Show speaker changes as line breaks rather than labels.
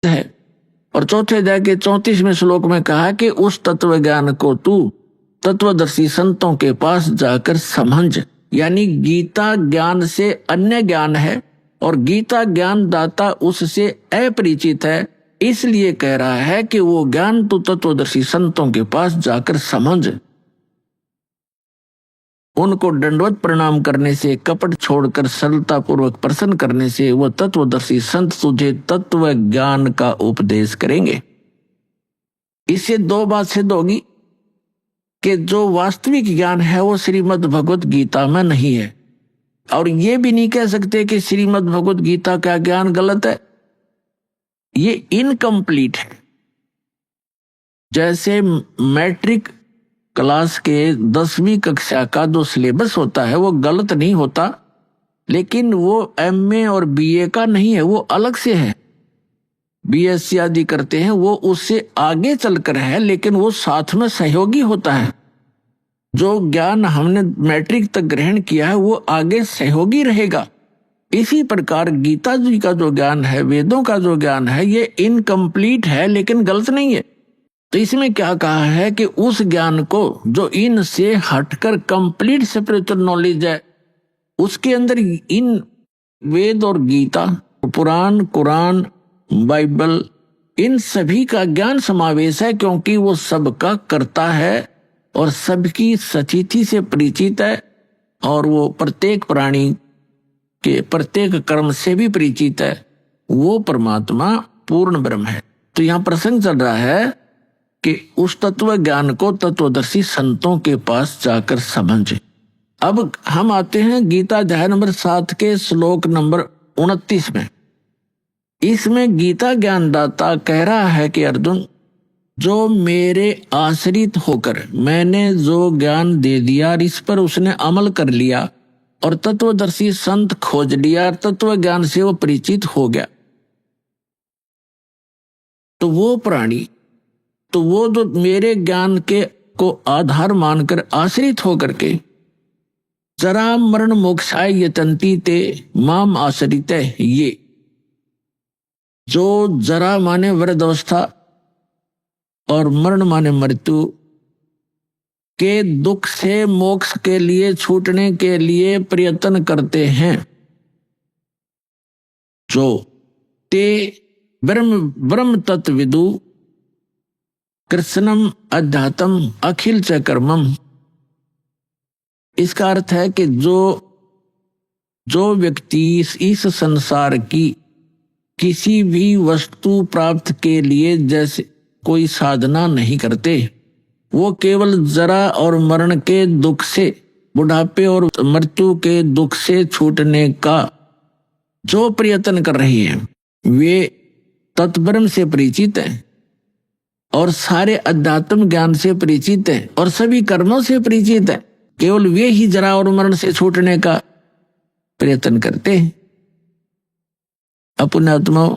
है। और चौथे अध्याय के 34वें श्लोक में कहा कि उस तत्व ज्ञान को तू तत्वदर्शी संतों के पास जाकर समझ। यानी गीता ज्ञान से अन्य ज्ञान है और गीता ज्ञान दाता उससे अपरिचित है, इसलिए कह रहा है कि वो ज्ञान तू तत्वदर्शी संतों के पास जाकर समझ। उनको दंडवत प्रणाम करने से, कपट छोड़कर सरलता पूर्वक प्रसन्न करने से वह तत्वदर्शी संत तुझे तत्व ज्ञान का उपदेश करेंगे। इससे दो बात सिद्ध होगी कि जो वास्तविक ज्ञान है वो श्रीमद् भगवत गीता में नहीं है, और ये भी नहीं कह सकते कि श्रीमद् भगवत गीता का ज्ञान गलत है, ये इनकम्प्लीट है। जैसे मैट्रिक क्लास के 10वीं कक्षा का जो सिलेबस होता है वो गलत नहीं होता, लेकिन वो एमए और बीए का नहीं है, वो अलग से है। बीएससी आदि करते हैं वो उससे आगे चलकर है, लेकिन वो साथ में सहयोगी होता है। जो ज्ञान हमने मैट्रिक तक ग्रहण किया है वो आगे सहयोगी रहेगा। इसी प्रकार गीता जी का जो ज्ञान है, वेदों का जो ज्ञान है, ये इनकम्प्लीट है लेकिन गलत नहीं है। तो इसमें क्या कहा है कि उस ज्ञान को जो इनसे हटकर कंप्लीट स्पिरिचुअल नॉलेज है, उसके अंदर इन वेद और गीता, पुराण, कुरान, बाइबल, इन सभी का ज्ञान समावेश है, क्योंकि वो सबका करता है और सबकी सचिति से परिचित है, और वो प्रत्येक प्राणी के प्रत्येक कर्म से भी परिचित है। वो परमात्मा पूर्ण ब्रह्म है। तो यहाँ प्रसंग चल रहा है कि उस तत्व ज्ञान को तत्वदर्शी संतों के पास जाकर समझे। अब हम आते हैं गीता अध्याय नंबर 7 के श्लोक नंबर 29 में। इसमें गीता ज्ञानदाता कह रहा है कि अर्जुन, जो मेरे आश्रित होकर मैंने जो ज्ञान दे दिया और इस पर उसने अमल कर लिया और तत्वदर्शी संत खोज लिया, तत्व ज्ञान से वो परिचित हो गया, तो वो प्राणी, तो वो जो मेरे ज्ञान के को आधार मानकर आश्रित होकर के जरा मरण मोक्षाय यतन्ति ते माम आश्रित है, ये जो जरा माने वृद्धावस्था और मरण माने मृत्यु के दुख से मोक्ष के लिए छूटने के लिए प्रयत्न करते हैं, जो ते ब्रह्म तत्विदु कृष्णम अध्यात्म अखिल च कर्मम। इसका अर्थ है कि जो व्यक्ति इस संसार की किसी भी वस्तु प्राप्त के लिए जैसे कोई साधना नहीं करते, वो केवल जरा और मरण के दुख से, बुढ़ापे और मृत्यु के दुख से छूटने का जो प्रयत्न कर रही है, वे तत्ब्रह्म से परिचित हैं और सारे अध्यात्म ज्ञान से परिचित हैं और सभी कर्मों से परिचित हैं। केवल वे ही जरा और मरण से छूटने का प्रयत्न करते हैं। अपने आत्माओं